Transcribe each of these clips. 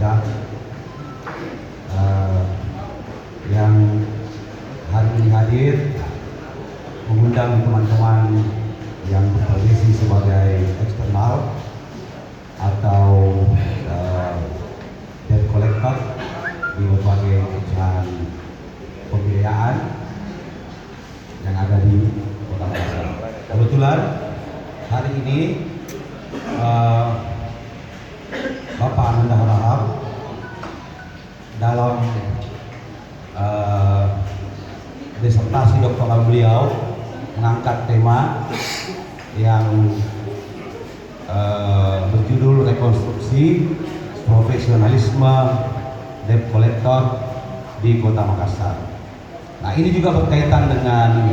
pajak yang hari ini hadir, mengundang teman-teman yang berprofesi sebagai eksternal atau debt collector di berbagai perusahaan pembiayaan yang ada di Kota Makassar. Kebetulan hari ini Bapak Ananda Harahap dalam disertasi doktoral beliau mengangkat tema yang berjudul rekonstruksi profesionalisme debt collector di Kota Makassar. Nah, ini juga berkaitan dengan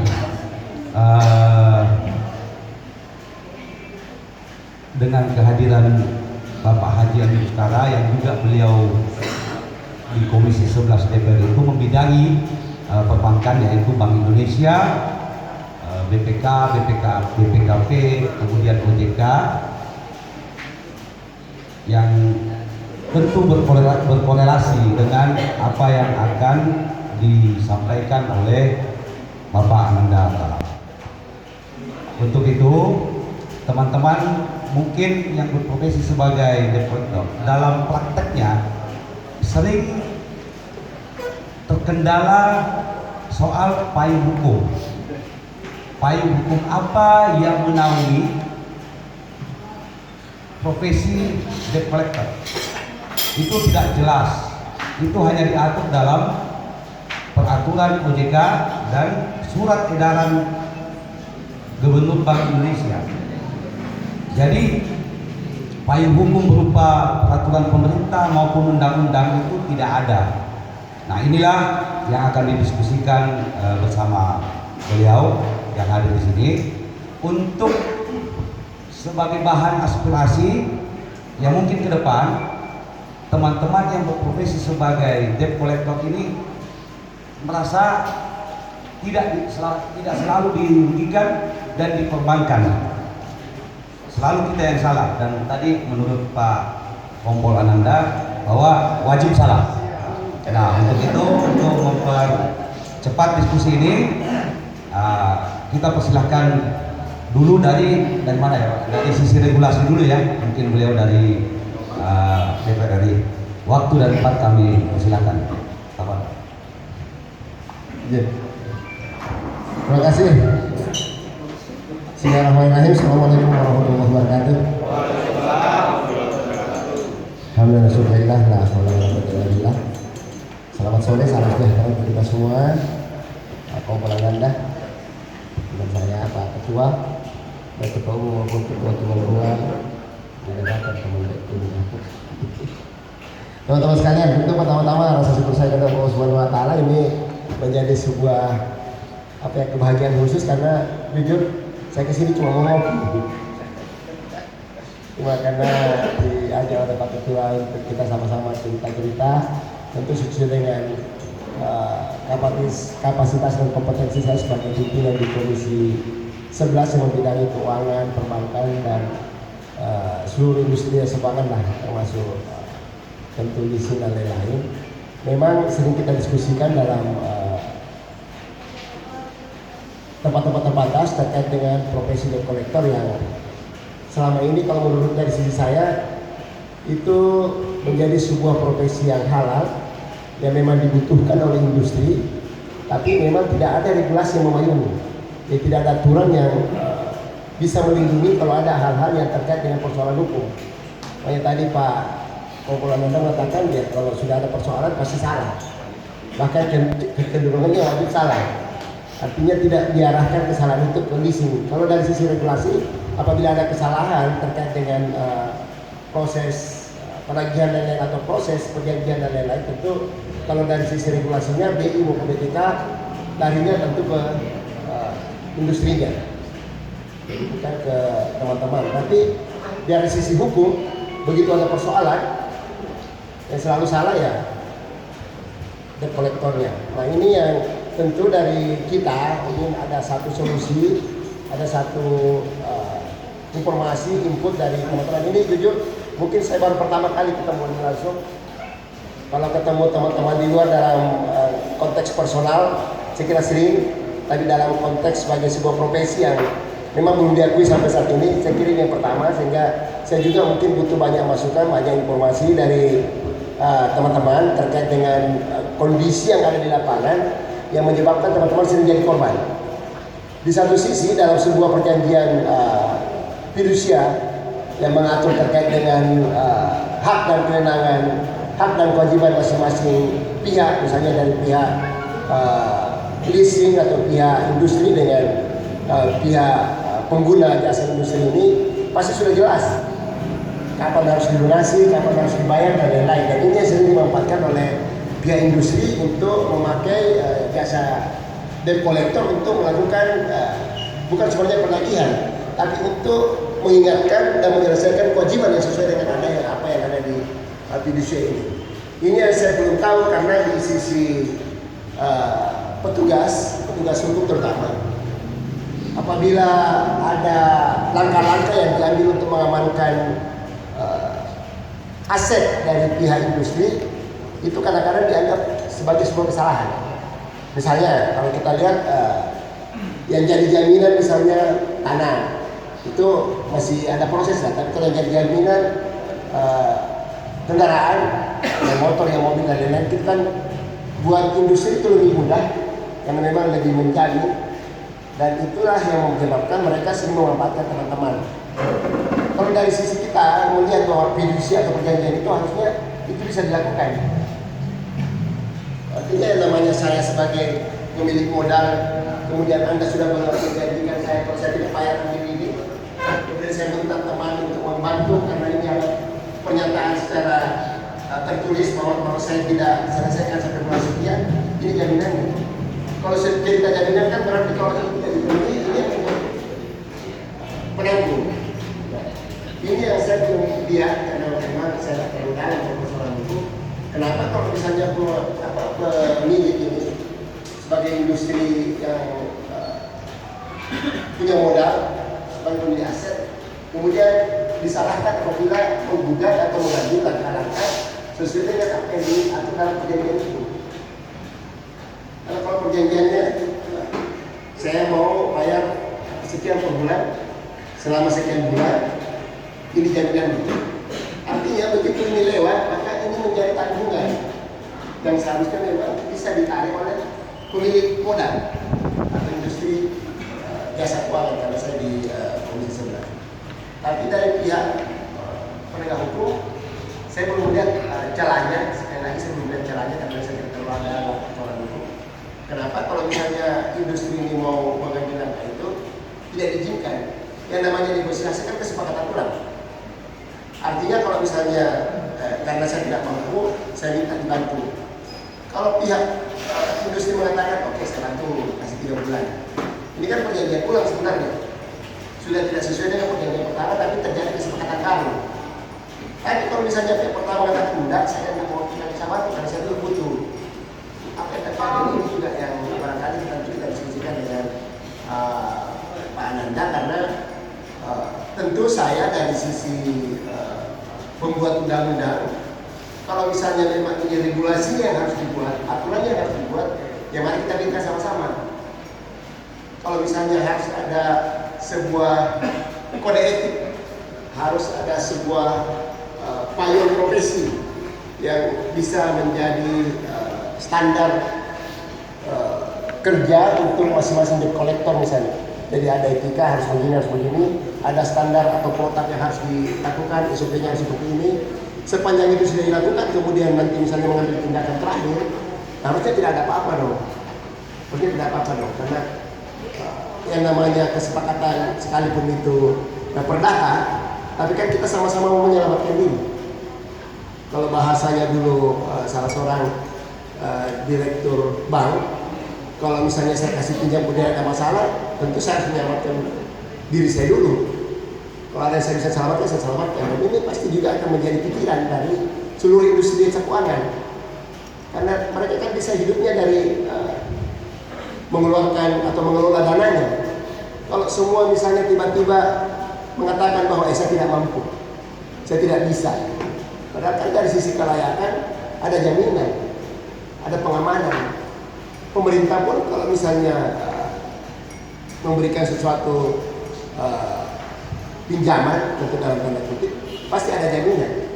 kehadiran Bapak Haji Andi Ustara yang juga beliau di Komisi 11 DPR itu membidangi perbankan, yaitu Bank Indonesia, BPK, BPKP, kemudian OJK, yang tentu berkorelasi dengan apa yang akan disampaikan oleh Bapak Ananda Harahap. Untuk itu, teman-teman mungkin yang berprofesi sebagai debt collector dalam prakteknya sering terkendala soal payung hukum. Payung hukum apa yang menaungi profesi debt collector? Itu tidak jelas. Itu hanya diatur dalam peraturan OJK dan surat edaran Gubernur Bank Indonesia. Jadi payung hukum berupa peraturan pemerintah maupun undang-undang itu tidak ada. Nah, inilah yang akan didiskusikan bersama beliau yang hadir di sini untuk sebagai bahan aspirasi yang mungkin ke depan teman-teman yang berprofesi sebagai debt collector ini merasa tidak selalu dirugikan dan dikorbankan. Selalu kita yang salah, dan tadi menurut Pak Kompol Ananda bahwa wajib salah. Nah, untuk itu, untuk mempercepat diskusi ini, kita persilahkan dulu dari mana ya Pak? Dari sisi regulasi dulu ya, mungkin beliau dari DPR RI. Waktu dan tempat kami persilahkan. Bapak. Ya. Terima kasih. Bismillahirrahmanirrahim. Assalamualaikum warahmatullahi wabarakatuh. Alhamdulillah, la haula wala quwwata illa billah. Selamat sore, salam sejahtera untuk kita semua. Kompol Ananda, dengan saya Pak Ketua, Baik Ketua Umum maupun Ketua Tumang dan teman-teman. Teman-teman sekalian, untuk pertama-tama rasa syukur saya kepada Allah Subhanahu wa taala ini menjadi sebuah kebahagiaan khusus, karena jujur saya kesini cuma mau ngopi. Cuma karena diajak oleh Pak Ketua untuk kita sama-sama cerita-cerita, tentu sesuai dengan kapasitas dan kompetensi saya sebagai pimpinan di Komisi 11 yang membidangi keuangan, perbankan, dan seluruh industri sebankan lah, termasuk tentu leasing dan lain-lain. Memang sering kita diskusikan dalam tempat-tempat terbatas terkait dengan profesi debt collector yang selama ini kalau menurut dari sisi saya itu menjadi sebuah profesi yang halal yang memang dibutuhkan oleh industri, tapi memang tidak ada regulasi yang memayungi. Jadi tidak ada aturan yang bisa melindungi kalau ada hal-hal yang terkait dengan persoalan hukum. Makanya tadi Pak Kompol Ananda mengatakan ya kalau sudah ada persoalan pasti salah, bahkan kecenderungannya wajib salah. Artinya tidak diarahkan kesalahan itu ke leasing. Kalau dari sisi regulasi, apabila ada kesalahan terkait dengan proses penagihan dan lain-lain atau proses perjanjian dan lain-lain, tentu kalau dari sisi regulasinya BI maupun BPK larinya tentu ke industrinya, bukan ke teman-teman. Tapi dari sisi hukum, begitu ada persoalan yang selalu salah ya debt collectornya. Nah, ini yang tentu dari kita ingin ada satu solusi, ada satu informasi, input dari teman-teman. Ini jujur mungkin saya baru pertama kali ketemu langsung Kalau ketemu teman-teman di luar dalam konteks personal, saya kira sering, tapi dalam konteks sebagai sebuah profesi yang memang belum diakui sampai saat ini, saya kira ini yang pertama. Sehingga saya juga mungkin butuh banyak masukan, banyak informasi dari teman-teman terkait dengan kondisi yang ada di lapangan yang menyebabkan teman-teman sering jadi korban. Di satu sisi dalam sebuah perjanjian fidusia yang mengatur terkait dengan hak dan kewenangan, hak dan kewajiban masing-masing pihak, misalnya dari pihak leasing atau pihak industri dengan pihak pengguna jasa industri ini pasti sudah jelas kapan harus dilunasi, kapan harus dibayar dan lain-lain. Dan ini yang sering dimanfaatkan oleh pihak industri untuk memakai jasa debt collector untuk melakukan bukan sebenarnya penagihan, tapi untuk mengingatkan dan menyelesaikan kewajiban yang sesuai dengan apa yang ada di fidusia ini. Ini yang saya belum tahu karena di sisi petugas hukum terutama, apabila ada langkah-langkah yang diambil untuk mengamankan aset dari pihak industri, itu kadang-kadang dianggap sebagai sebuah kesalahan. Misalnya kalau kita lihat yang jadi jaminan misalnya tanah, itu masih ada proses lah. Tapi kalau yang jadi jaminan kendaraan, yang motor, yang mobil dan lain-lain, itu kan buat industri itu lebih mudah karena memang lebih menjamin, dan itulah yang menyebabkan mereka sering memanfaatkan teman-teman. Kalau dari sisi kita melihat bahwa fidusia atau perjanjian itu harusnya itu bisa dilakukan. Artinya yang namanya saya sebagai pemilik modal, kemudian Anda sudah menjanjikan saya kalau saya tidak bayar ini, kemudian saya minta teman untuk membantu karena ini ada pernyataan secara tertulis bahwa saya tidak selesaikan sampai bulan sekian, ini jaminannya. Kalau kita jaminan kan berarti kalau tidak dipenuhi ini penanggung. Ini yang saya belum lihat karena memang saya tidak terlalu dalam persoalan itu. Kenapa kalau misalnya pemilik ini sebagai industri yang punya modal sebagai pemilik aset, kemudian disalahkan apabila menggugat atau mengajukan langkah sesuai dengan apa yang diatur dalam perjanjian itu. Karena kalau perjanjiannya saya mau bayar sekian per bulan selama sekian bulan, ini jaminan itu. Artinya begitu ini lewat, maka ini menjadi tanggungan yang seharusnya memang bisa ditarik oleh pemilik modal atau industri jasa keuangan karena saya di komisi sebelah. Tapi dari pihak penegak hukum, saya belum melihat celahnya. Sekali lagi saya belum melihat celahnya karena saya tidak terlalu ada persoalan hukum. Kenapa kalau misalnya industri ini mau mengambil langkah itu tidak diizinkan? Yang namanya negosiasi kan kesepakatan ulang. Artinya kalau misalnya karena saya tidak mampu, saya minta dibantu. Kalau pihak industri mengatakan oke, saya bantu kasih 3 bulan, ini kan perjanjian ulang sebenarnya. Sudah tidak sesuai dengan perjanjian pertama, tapi terjadi kesepakatan baru. Tapi kalau misalnya pihak pertama mengatakan enggak, saya tidak mau tidak bisa bantu karena saya belum butuh. Apa yang terjadi ini juga yang barangkali kita tidak diskusikan dengan Pak Ananda, karena tentu saya dari sisi pembuat undang-undang, kalau misalnya memang ini regulasi yang harus dibuat, aturan yang harus dibuat, ya mari kita bincang sama-sama. Kalau misalnya harus ada sebuah kode etik, harus ada sebuah payung profesi yang bisa menjadi standar kerja untuk masing-masing debt collector misalnya. Jadi ada etika harus begini, ada standar atau protap yang harus dilakukan, SOP-nya harus seperti ini. Sepanjang itu sudah dilakukan, kemudian nanti misalnya mengambil tindakan terakhir, harusnya tidak ada apa-apa dong. Harusnya tidak apa-apa dong, karena yang namanya kesepakatan sekalipun itu perdata, tapi kan kita sama-sama mau menyelamatkan diri. Kalau bahasanya dulu salah seorang direktur bank, kalau misalnya saya kasih pinjam kemudian ada masalah, tentu saya harus menyelamatkan diri saya dulu. Kalau ada yang saya bisa selamatkan, saya selamatkan. Dan ini pasti juga akan menjadi pikiran dari seluruh industri jasa keuangan. Karena mereka kan bisa hidupnya dari mengeluarkan atau mengelola dananya. Kalau semua misalnya tiba-tiba mengatakan bahwa saya tidak mampu, saya tidak bisa. Padahal kan dari sisi kelayakan ada jaminan, ada pengamanan. Pemerintah pun kalau misalnya memberikan sesuatu pinjaman, tentu dalam tanda kutip, pasti ada jaminan.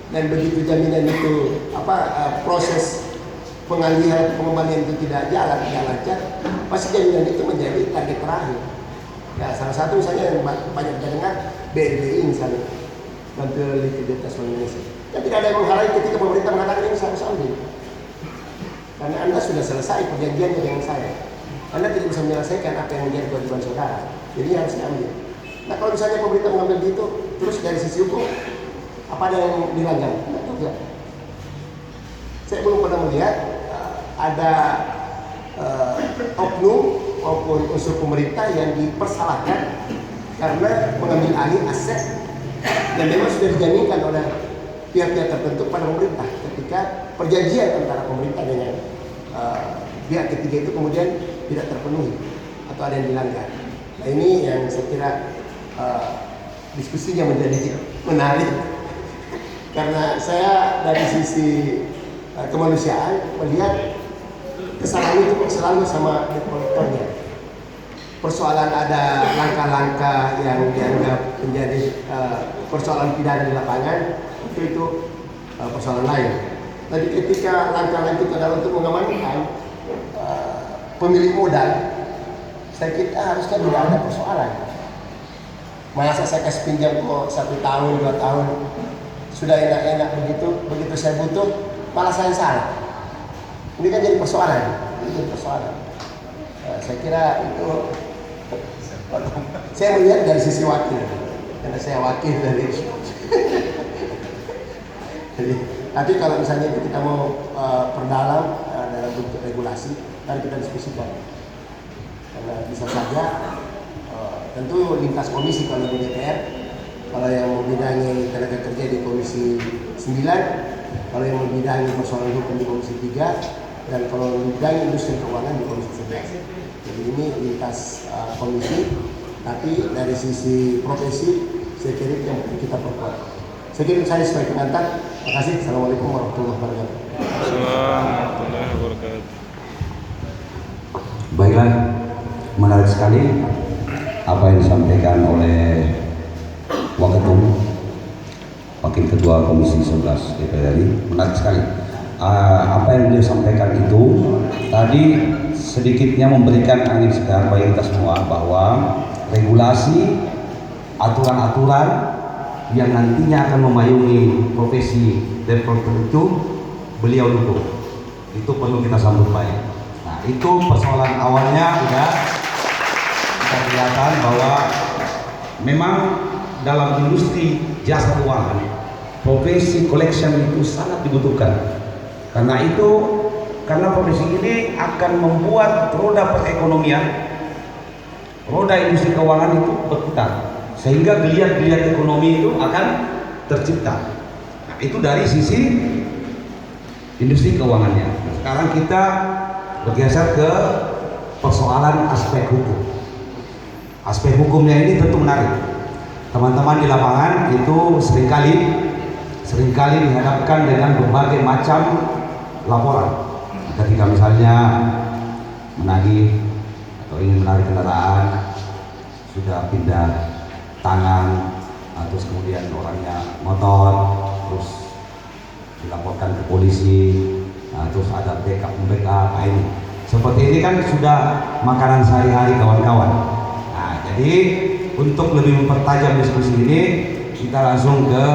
Dan begitu jaminan itu proses pengalihan pengembalian itu tidak lancar, pasti jaminan itu menjadi target terakhir. Ya, salah satu misalnya yang banyak kita dengar BLBI misalnya, Bantuan Likuiditas Bank Indonesia. Dan tidak ada yang menghalangi ketika pemerintah mengatakan ini saya harus ambil. Karena Anda sudah selesai perjanjiannya dengan saya. Anda tidak bisa menyelesaikan apa yang menjadi kewajiban saudara. Jadi harus diambil. Nah kalau misalnya pemerintah mengambil itu, terus dari sisi hukum, apa ada yang dilanggar? Tidak juga. Saya belum pernah melihat ada oknum maupun unsur pemerintah yang dipersalahkan karena mengambil alih aset yang memang sudah dijaminkan oleh pihak-pihak tertentu pada pemerintah ketika perjanjian antara pemerintah dengan pihak ketiga itu kemudian tidak terpenuhi atau ada yang dilanggar. Nah ini yang saya kira diskusinya menjadi menarik karena saya dari sisi kemanusiaan melihat kesalahan itu selalu sama debt collector-nya. Persoalan ada langkah-langkah yang dianggap menjadi persoalan pidana di lapangan itu persoalan lain. Tapi ketika langkah-langkah itu adalah untuk mengamankan pemilik modal, saya kira harusnya tidak ada persoalan. Masa saya kasih pinjam kok 1 tahun, 2 tahun sudah enak-enak begitu saya butuh malah saya salah. Ini kan jadi persoalan. Nah, saya kira itu saya melihat dari sisi wakil, karena saya wakil dari. Jadi, tapi kalau misalnya itu kita mau perdalam dalam bentuk regulasi, mari kita diskusikan. Karena bisa saja tentu lintas komisi kalau di DPR, kalau yang membidangi tenaga kerja di Komisi 9, kalau yang membidangi persoalan hukum di Komisi 3, dan kalau membidangi industri keuangan di Komisi 11. Jadi ini lintas komisi, tapi dari sisi profesi saya kira yang kita perkuat. Saya kira saya sebagai pengantar. Terima kasih. Assalamualaikum warahmatullahi wabarakatuh. Assalamualaikum warahmatullahi wabarakatuh. Baiklah, menarik sekali apa yang disampaikan oleh Waketum, Wakil Ketua Komisi 11 DPR RI. Menarik sekali. Apa yang beliau sampaikan itu tadi sedikitnya memberikan angin segar bagi kita semua bahwa regulasi, aturan-aturan yang nantinya akan memayungi profesi debt collector itu beliau dukung. Itu perlu kita sambut baik. Nah, itu persoalan awalnya sudah kita kelihatan bahwa memang dalam industri jasa keuangan profesi collection itu sangat dibutuhkan. Karena profesi ini akan membuat roda perekonomian, roda industri keuangan itu berputar, sehingga geliat-geliat ekonomi itu akan tercipta. Nah, itu dari sisi industri keuangannya. Sekarang kita bergeser ke persoalan aspek hukum. Aspek hukumnya ini tentu menarik. Teman-teman di lapangan itu seringkali dihadapkan dengan berbagai macam laporan. Ketika misalnya menagih atau ingin menarik kendaraan, sudah pindah tangan, terus kemudian orangnya motor, terus dilaporkan ke polisi, terus ada backup, ini. Seperti ini kan sudah makanan sehari-hari kawan-kawan. Nah, jadi untuk lebih mempertajam diskusi ini, kita langsung ke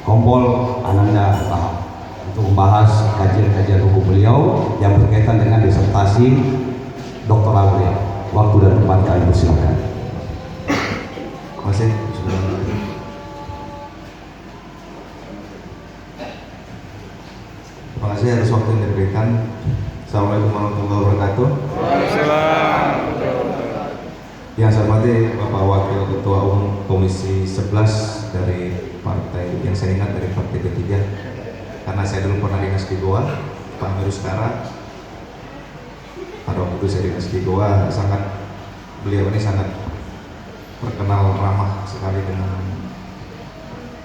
Kompol Ananda Tahap untuk membahas kajian-kajian hukum beliau yang berkaitan dengan disertasi doktoral beliau. Waktu dan tempat kami persilakan. Terima kasih. Terima kasih atas waktu yang diberikan. Assalamualaikum warahmatullahi wabarakatuh. Yang saya hormati Bapak Wakil Ketua Umum Komisi 11 dari partai yang saya ingat dari partai ketiga, karena saya dulu pernah dinas di Goa, Pak Miru sekarang. Pada waktu itu saya dinas di Goa, beliau ini sangat terkenal ramah sekali dengan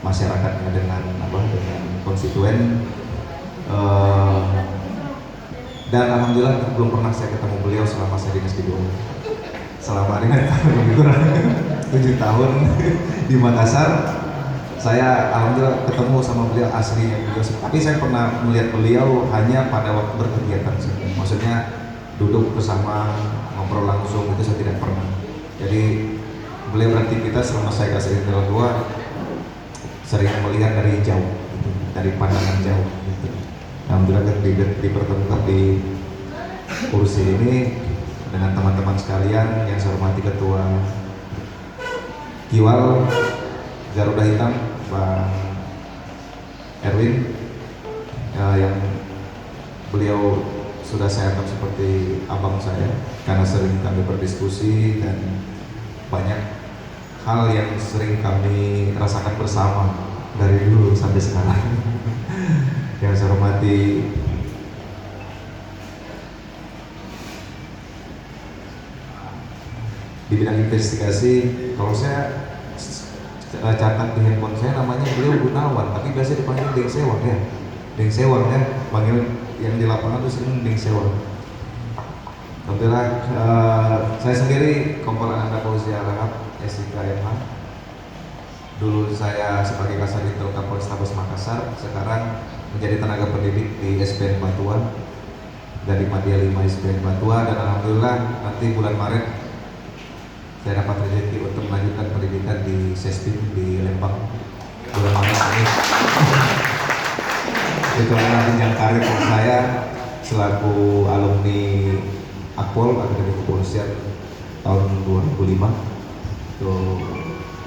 masyarakatnya, dengan konstituen. Eh, dan alhamdulillah belum pernah saya ketemu beliau selama saya dinas di Goa. Selama ini lebih kurang 7 tahun di Makassar, saya alhamdulillah ketemu sama beliau aslinya beliau. Tapi saya pernah melihat beliau hanya pada waktu berkegiatan saja. Maksudnya duduk bersama, ngobrol langsung, itu saya tidak pernah. Jadi beliau beraktivitas selama saya kasih dalam Goa sering melihat dari jauh, gitu, dari pandangan jauh. Gitu. Alhamdulillah dipertemukan di kursi ini dengan teman-teman sekalian yang saya hormati Ketua Kiwal Garuda Hitam Bang Erwin, yang beliau sudah saya anggap seperti abang saya karena sering kami berdiskusi dan banyak hal yang sering kami rasakan bersama dari dulu sampai sekarang. Yang saya hormati di bidang investigasi, kalau saya catat di handphone saya namanya beliau Gunawan, tapi biasa dipanggil Deng Sewang ya. Deng Sewang ya, panggil yang di lapangan itu sering Deng Sewang. Alhamdulillah, saya sendiri Kompol Ananda Fauzi Arahap, SIK MH. Dulu saya sebagai Kasar Intel Kapolrestabes Makassar, sekarang menjadi tenaga pendidik di SPN Batuan dari Madya 5 SPN Batuan, dan alhamdulillah nanti bulan Maret saya dapat rezeki untuk melanjutkan pendidikan di SESPIM di Lembang bulan Maret ini. Itu adalah jenjang karir saya selaku alumni Akpol Akademi Kepolisian tahun 2005. Itu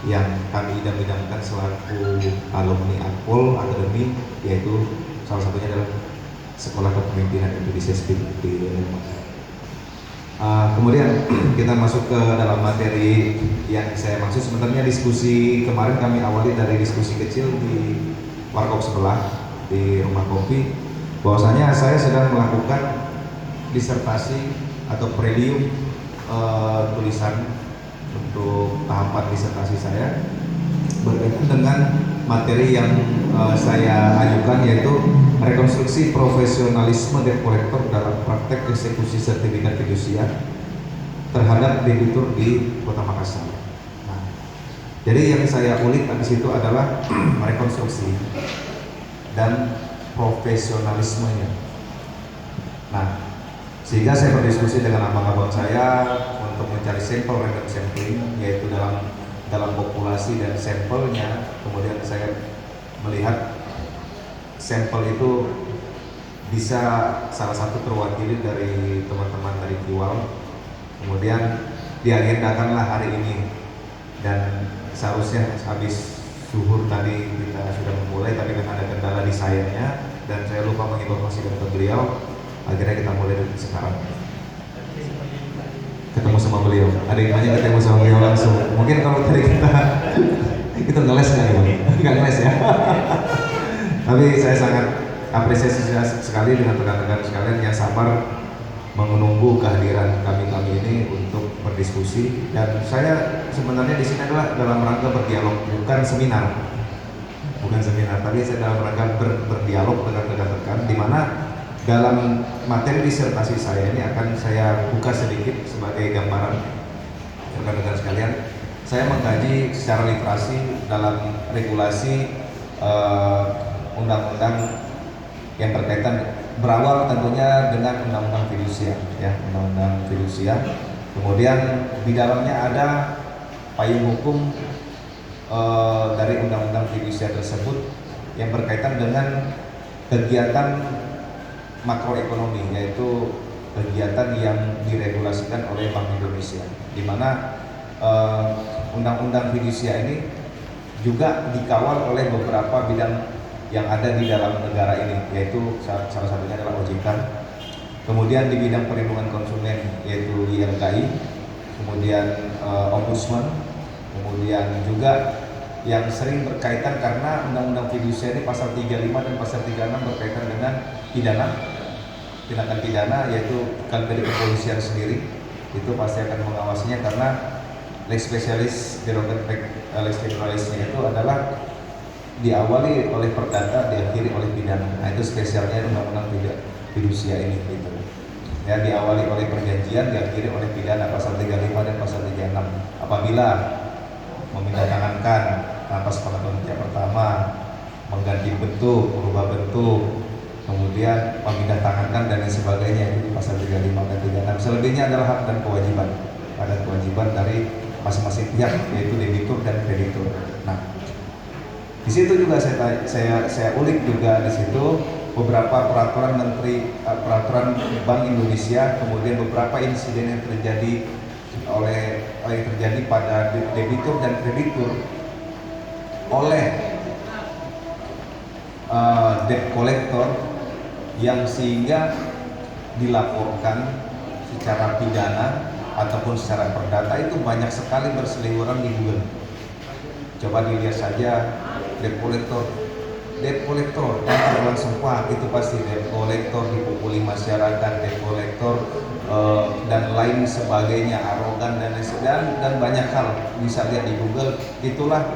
yang kami idam-idamkan selaku alumni Akpol Akademi, yaitu salah satunya adalah Sekolah Kepemimpinan itu di SESPIM di Lembang. Kemudian kita masuk ke dalam materi yang saya maksud. Sebenarnya diskusi kemarin kami awali dari diskusi kecil di warkop sebelah di rumah kopi, bahwasanya saya sedang melakukan disertasi atau prelium tulisan untuk tahapan disertasi saya berkaitan dengan materi yang saya ajukan, yaitu rekonstruksi profesionalisme debt collector dalam praktek eksekusi sertifikat fidusia terhadap debitur di Kota Makassar. Nah, jadi yang saya ulik di situ adalah rekonstruksi dan profesionalismenya. Nah, sehingga saya berdiskusi dengan abang-abang saya untuk mencari sampel random sampling, yaitu dalam populasi dan sampelnya. Kemudian saya melihat sampel itu bisa salah satu terwakili dari teman-teman dari Kiwal. Kemudian diagendakanlah hari ini, dan seharusnya habis zuhur tadi kita sudah memulai, tapi karena ada kendala di sayapnya dan saya lupa menginformasikan ke beliau, akhirnya kita mulai dari sekarang. Ketemu sama beliau, ada yang tanya ketemu sama beliau langsung. Mungkin kalau tadi kita itu ngeles nggak ya? Nggak ngeles ya. Tapi saya sangat apresiasi sekali dengan rekan-rekan sekalian yang sabar menunggu kehadiran kami ini untuk berdiskusi. Dan saya sebenarnya di sini adalah dalam rangka berdialog, bukan seminar, tapi saya dalam rangka berdialog dengan rekan-rekan, di mana dalam materi disertasi saya ini akan saya buka sedikit sebagai gambaran rekan-rekan sekalian. Saya mengkaji secara literasi dalam regulasi undang-undang yang berkaitan, berawal tentunya dengan undang-undang fidusia, ya, undang-undang fidusia. Kemudian di dalamnya ada payung hukum dari undang-undang fidusia tersebut yang berkaitan dengan kegiatan makroekonomi, yaitu kegiatan yang diregulasikan oleh Bank Indonesia, di mana undang-undang fidusia ini juga dikawal oleh beberapa bidang yang ada di dalam negara ini, yaitu salah satunya adalah OJK. Kemudian di bidang perlindungan konsumen yaitu YLKI, kemudian Ombudsman, kemudian juga yang sering berkaitan karena undang-undang fidusia ini pasal 35 dan pasal 36 berkaitan dengan tindakan pidana, yaitu kalau dari kepolisian sendiri itu pasti akan mengawasinya, karena lex specialis derogat lex generalisnya itu adalah diawali oleh perdata, diakhiri oleh pidana. Nah, itu spesialnya undang-undang fidusia ini gitu. Ya, diawali oleh perjanjian, diakhiri oleh pidana pasal 35 dan pasal 36. Apabila memindahankan atas pengetahuan pihak pertama, mengganti bentuk, merubah bentuk, kemudian memindah tangankan dan lain sebagainya, itu di pasal 35 dan 36. Selebihnya adalah hak dan kewajiban, ada kewajiban dari masing-masing pihak, yaitu debitur dan kreditur. Nah, di situ juga saya ulik juga di situ beberapa peraturan menteri, peraturan Bank Indonesia, kemudian beberapa insiden yang terjadi pada debitur dan kreditur oleh debt collector, yang sehingga dilaporkan secara pidana ataupun secara perdata itu banyak sekali berseliweran di Google. Coba dilihat saja debt collector yang sumpah itu pasti debt collector dipukuli masyarakat, debt collector dan lain sebagainya, arogan dan banyak hal bisa lihat di Google. Itulah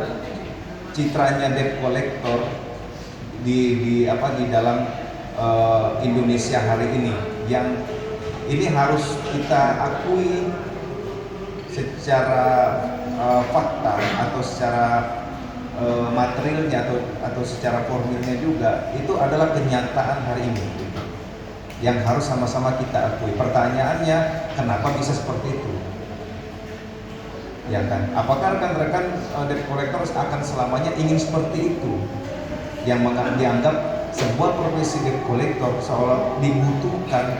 citranya debt collector di dalam Indonesia hari ini, yang ini harus kita akui secara fakta atau secara materialnya atau secara formilnya juga, itu adalah kenyataan hari ini yang harus sama-sama kita akui. Pertanyaannya, kenapa bisa seperti itu? Ya kan? Apakah rekan-rekan debt collector akan selamanya ingin seperti itu? Yang dianggap sebuah profesi debt collector seolah dibutuhkan,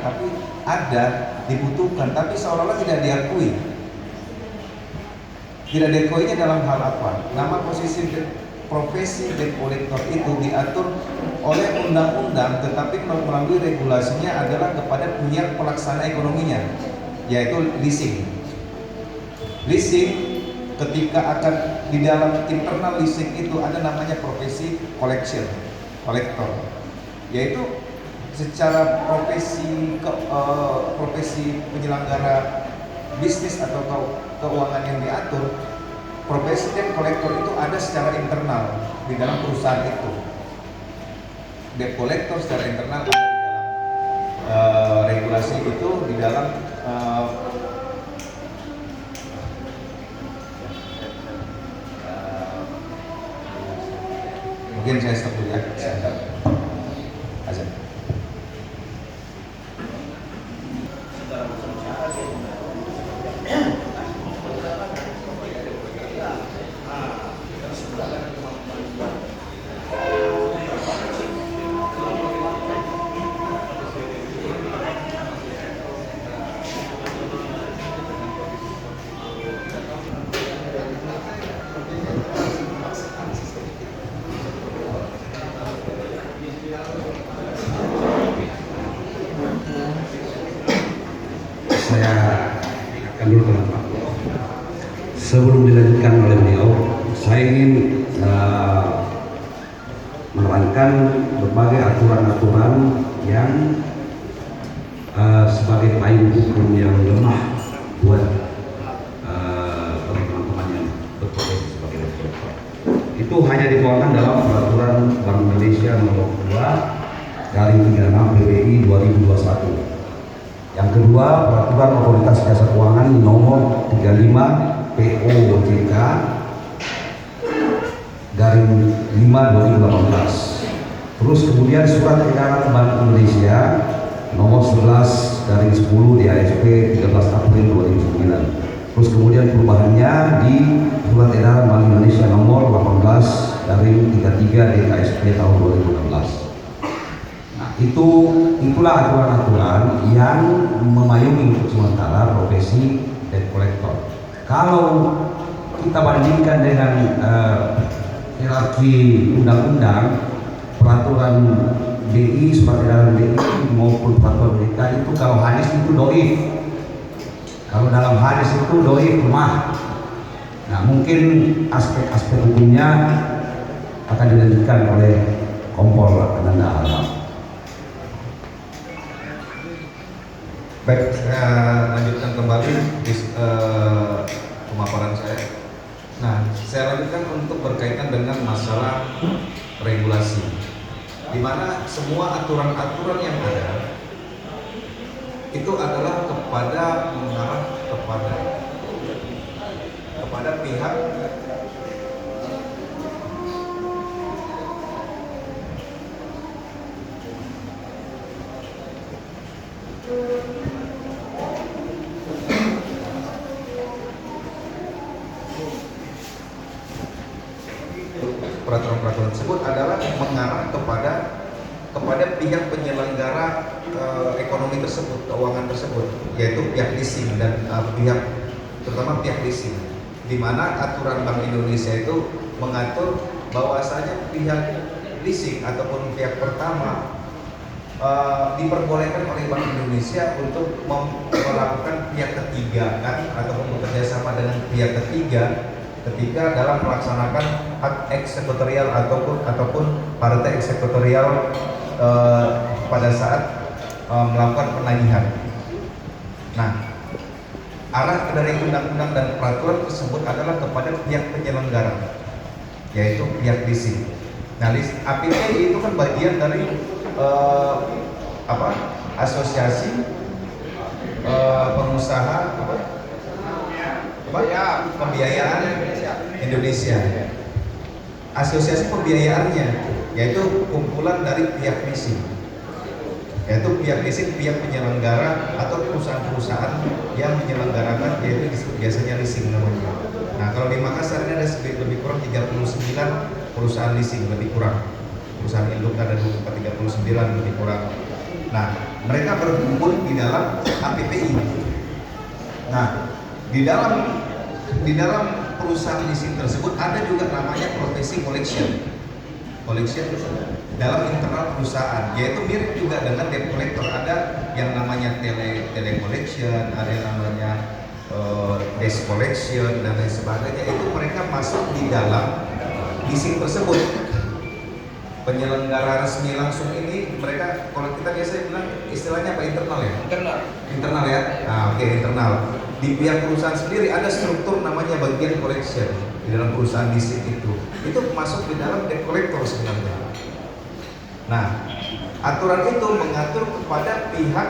tapi seolah-olah tidak diakui. Tidak diakuinya dalam hal apa? Nama profesi debt collector itu diatur oleh undang-undang, tetapi melalui regulasinya adalah kepada pihak pelaksana ekonominya, yaitu leasing. Leasing, ketika akan di dalam internal leasing itu ada namanya profesi collector, yaitu secara profesi penyelenggara bisnis atau keuangan yang diatur, profesi debt collector itu ada secara internal di dalam perusahaan itu. Debt collector secara internal ada di dalam regulasi itu, di dalam mungkin saya stop dulu ya. Azan. Saya akan dulu ke Pak. Sebelum dilanjutkan oleh beliau, saya ingin menerangkan berbagai aturan-aturan yang sebagai payung hukum yang lemah buat teman-teman yang berprofesi sebagai debt collector. Itu hanya dituangkan dalam peraturan Bank Indonesia nomor 2/36 PBI 2021. Yang kedua, peraturan otoritas jasa keuangan nomor 35 POJK garing 5 2018. Terus kemudian surat edaran Bank Indonesia nomor 11 garing 10 DASP 13 April 2009. Terus kemudian perubahannya di surat edaran Bank Indonesia nomor 18 garing 33 DKSP tahun 2016. Itulah aturan-aturan yang memayungi untuk sementara profesi debt collector. Kalau kita bandingkan dengan hierarki undang-undang, peraturan BI, surat edaran BI maupun peraturan BK itu, kalau hadis itu doif. Kalau dalam hadis itu doif, lemah. Nah, mungkin aspek-aspek hukumnya akan dilanjutkan oleh Kompol Ananda Alam. Baik, saya lanjutkan kembali pemaparan saya. Nah, saya lanjutkan untuk berkaitan dengan masalah regulasi. di mana semua aturan-aturan yang ada itu adalah mengarah kepada pihak peraturan-peraturan tersebut adalah mengarah kepada pihak penyelenggara ekonomi tersebut, keuangan tersebut, yaitu pihak leasing dan terutama pihak leasing, di mana aturan Bank Indonesia itu mengatur bahwasanya pihak leasing ataupun pihak pertama diperbolehkan oleh Bank Indonesia untuk melakukan pihak ketiga ataupun bekerja sama dengan pihak ketiga ketika dalam melaksanakan hak eksekutorial ataupun partai eksekutorial pada saat melakukan penagihan. Nah, arah dari undang-undang dan peraturan tersebut adalah kepada pihak penyelenggara, yaitu pihak leasing. Nah, APPI itu kan bagian dari asosiasi pengusaha pembiayaan Indonesia. Asosiasi pembiayaannya yaitu kumpulan dari pihak leasing, pihak penyelenggara atau perusahaan-perusahaan yang menyelenggarakan, yaitu disebut biasanya leasing namanya. Nah, kalau di Makassar ini ada lebih kurang 39 perusahaan leasing, lebih kurang. Perusahaan induk ada 39 lebih kurang. Nah, mereka berkumpul di dalam APPI. Nah, di dalam perusahaan leasing tersebut ada juga namanya profesi collection dalam internal perusahaan, yaitu mirip juga dengan debt collector. Ada yang namanya tele collection, ada yang namanya desk collection dan lain sebagainya. Itu mereka masuk di dalam leasing tersebut. Penyelenggara resmi langsung ini mereka, kalau kita biasa bilang istilahnya apa, internal ya? Internal ya. Nah, oke, internal. Di pihak perusahaan sendiri ada struktur namanya bagian collection di dalam perusahaan leasing itu masuk di dalam debt collector sebenarnya. Nah, aturan itu mengatur kepada pihak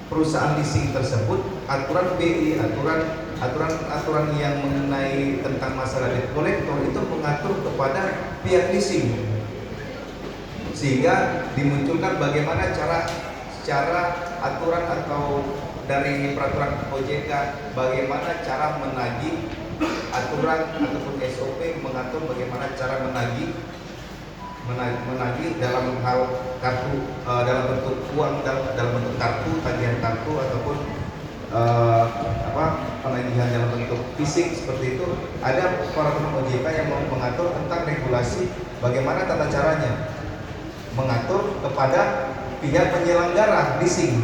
perusahaan leasing tersebut, aturan BI, aturan yang mengenai tentang masalah debt collector itu mengatur kepada pihak leasing, sehingga dimunculkan bagaimana cara aturan atau dari peraturan OJK bagaimana cara menagih, aturan ataupun SOP mengatur bagaimana cara menagih dalam hal kartu, dalam bentuk uang, dalam bentuk kartu, tagihan kartu ataupun penagihan dalam bentuk fisik seperti itu. Ada peraturan OJK yang mengatur tentang regulasi bagaimana tata caranya mengatur kepada pihak penyelenggara leasing.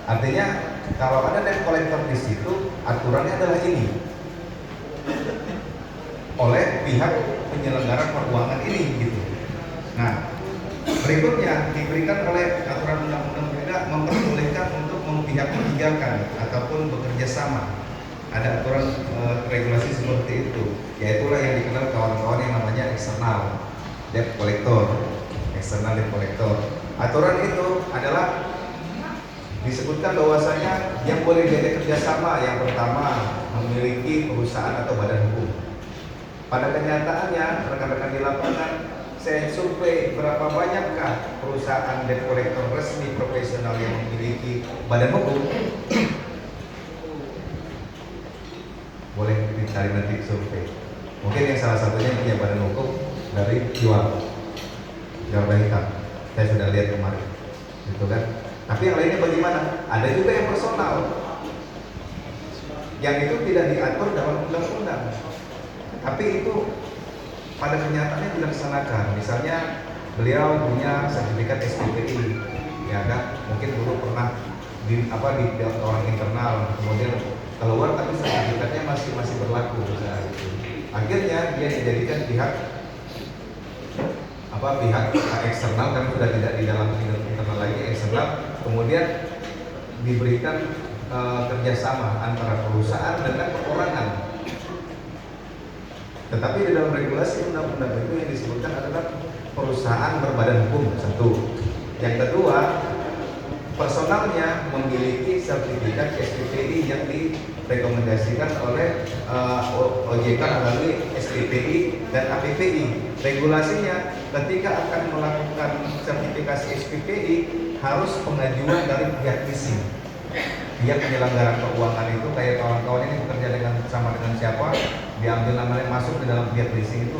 Artinya kalau ada debt collector di situ, aturannya adalah ini oleh pihak penyelenggara keuangan ini gitu. Nah, berikutnya diberikan oleh aturan undang-undang beda memperbolehkan untuk pihak ketigakan ataupun bekerja sama. Ada aturan regulasi seperti itu, yaitulah yang dikenal kawan-kawan yang namanya eksternal debt collector. Aturan itu adalah disebutkan bahwasanya yang boleh diajak kerjasama yang pertama memiliki perusahaan atau badan hukum. Pada kenyataannya rekan-rekan di lapangan, saya survei berapa banyakkah perusahaan debt collector resmi profesional yang memiliki badan hukum. Boleh dicari nanti survei. Mungkin yang salah satunya punya badan hukum dari jual hitam. Saya sudah lihat kemarin, gitu kan. Tapi yang lainnya bagaimana? Ada juga yang personal, yang itu tidak diatur dalam undang-undang, tapi itu pada kenyataannya dilaksanakan. Misalnya beliau punya sertifikat SPPI, ya kan? Mungkin dulu pernah di orang internal, kemudian keluar tapi sertifikatnya masih berlaku. Akhirnya dia dijadikan pihak eksternal, karena sudah tidak di dalam internal lagi, eksternal. Kemudian diberikan kerjasama antara perusahaan dengan perorangan. Tetapi di dalam regulasi undang-undang itu yang disebutkan adalah perusahaan berbadan hukum, satu. Yang kedua, personalnya memiliki sertifikat SPPI yang direkomendasikan oleh OJK melalui SPPI dan APPI. Regulasinya ketika akan melakukan sertifikasi SPPI harus pengajuan dari pihak leasing. Pihak penyelenggara keuangan itu kayak kawan-kawan ini bekerja sama dengan siapa, diambil namanya masuk ke dalam pihak leasing itu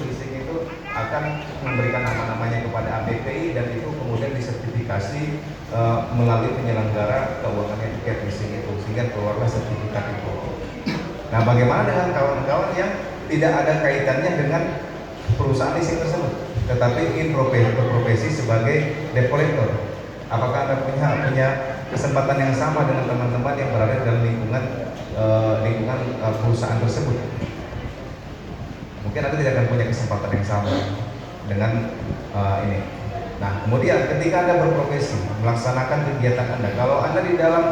akan memberikan nama-namanya kepada APPI dan itu kemudian disertifikasi melalui penyelenggara keuangan yang pihak leasing itu sehingga keluarlah sertifikat itu. Nah, bagaimana dengan kawan-kawan yang tidak ada kaitannya dengan perusahaan leasing tersebut, tetapi ingin berprofesi sebagai debt collector? Apakah Anda punya kesempatan yang sama dengan teman-teman yang berada dalam lingkungan perusahaan tersebut? Mungkin Anda tidak akan punya kesempatan yang sama dengan ini. Nah, kemudian ketika Anda berprofesi melaksanakan kegiatan Anda, kalau Anda di dalam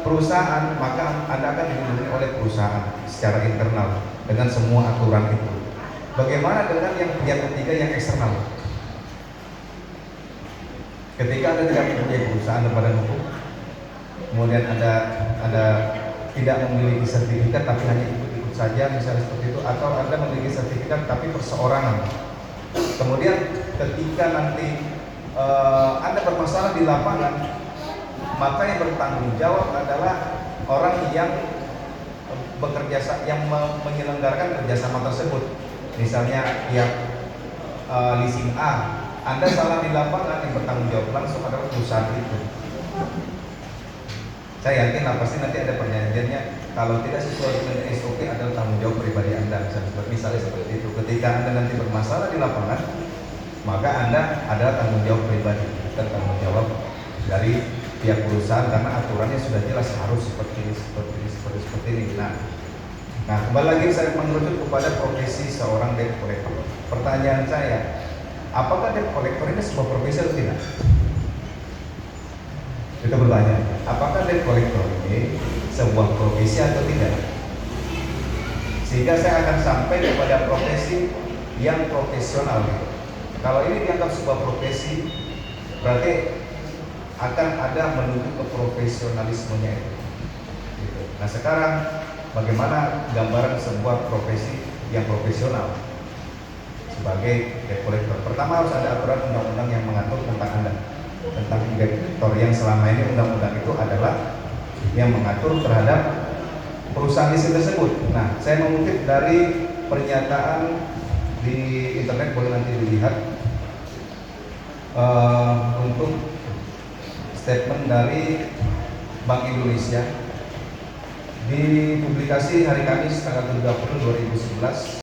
perusahaan, maka Anda akan dilindungi oleh perusahaan secara internal dengan semua aturan itu. Bagaimana dengan yang pihak ketiga yang eksternal? Ketika Anda tidak mempunyai perusahaan berbadan hukum, kemudian Anda tidak memiliki sertifikat tapi hanya ikut saja misalnya seperti itu, atau Anda memiliki sertifikat tapi perseorangan. Kemudian ketika nanti Anda bermasalah di lapangan, maka yang bertanggung jawab adalah orang yang menyelenggarakan kerjasama tersebut. Misalnya pihak leasing A, Anda salah di lapangan, yang bertanggung jawab langsung adalah perusahaan itu. Saya yakin lah pasti nanti ada perjanjiannya, kalau tidak sesuai dengan SOP adalah tanggung jawab pribadi Anda, misalnya seperti itu. Ketika Anda nanti bermasalah di lapangan, maka Anda adalah tanggung jawab pribadi, bukan tanggung jawab dari pihak perusahaan, karena aturannya sudah jelas harus seperti ini. Nah, kembali lagi saya mengerucut kepada profesi seorang debt collector. Pertanyaan saya, apakah debt collector ini sebuah profesi atau tidak? Kita bertanya, apakah debt collector ini sebuah profesi atau tidak? Sehingga saya akan sampai kepada profesi yang profesional. Kalau ini dianggap sebuah profesi, berarti akan ada menuju ke profesionalismenya itu. Nah, sekarang bagaimana gambaran sebuah profesi yang profesional sebagai debt collector? Pertama, harus ada aturan undang-undang yang mengatur tentang Anda, tentang debt collector, yang selama ini undang-undang itu adalah yang mengatur terhadap perusahaan leasing tersebut. Nah, saya mengutip dari pernyataan di internet, boleh nanti dilihat untuk statement dari Bank Indonesia dipublikasi hari Kamis tanggal 30 2011